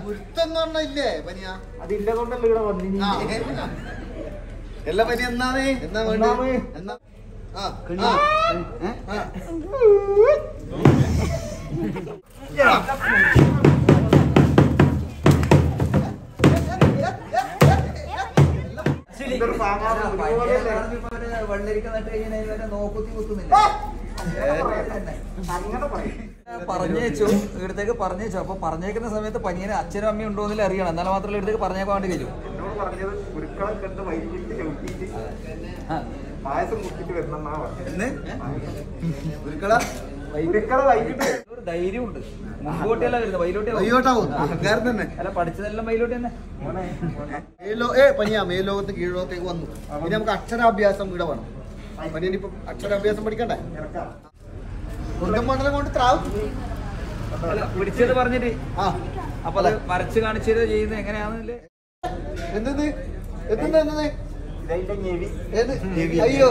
ഗുരുത്തെന്ന് പറഞ്ഞില്ലേ പനിയ അതില്ല കൊണ്ടല്ലോ ഇവിടെ വന്നില്ല. എല്ലാ പനി എന്നാണ് എന്നാ വേണ്ട എന്നാ വെള്ളരിക്ക നട്ട് കഴിഞ്ഞാൽ നോക്കുത്തി കുത്തുന്നില്ല. പറഞ്ഞേച്ചു ഇവിടത്തേക്ക് പറഞ്ഞേച്ചു. അപ്പൊ പറഞ്ഞേക്കുന്ന സമയത്ത് പനിയന് അച്ഛനും അമ്മയും ഉണ്ടോന്നില്ല അറിയണം. എന്നാലും മാത്രമല്ല ഇവിടത്തേക്ക് പറഞ്ഞേക്കാൻ വേണ്ടി കഴിയും. ധൈര്യമുണ്ട്. മുമ്പോട്ടിയല്ല വരുന്നത്, വൈലോട്ടാവും. അല്ല പഠിച്ചതെല്ലാം വൈലോട്ട് തന്നെ. പനിയാ മേലോകത്ത് കീഴ്ലോകത്തേക്ക് വന്നു. ഇനി നമുക്ക് അക്ഷരാഭ്യാസം ഇവിടെ വേണം. പനിയിപ്പോ അക്ഷരാഭ്യാസം പഠിക്കണ്ടേ? മണ്ഡലം കൊണ്ട് ത്രാവും പിടിച്ചത് പറഞ്ഞിട്ട് അപ്പൊ അത് വരച്ച് കാണിച്ചത് ചെയ്യുന്നത് എങ്ങനെയാണെന്നില്ലേ? എന്തത് എന്തത് അയ്യോ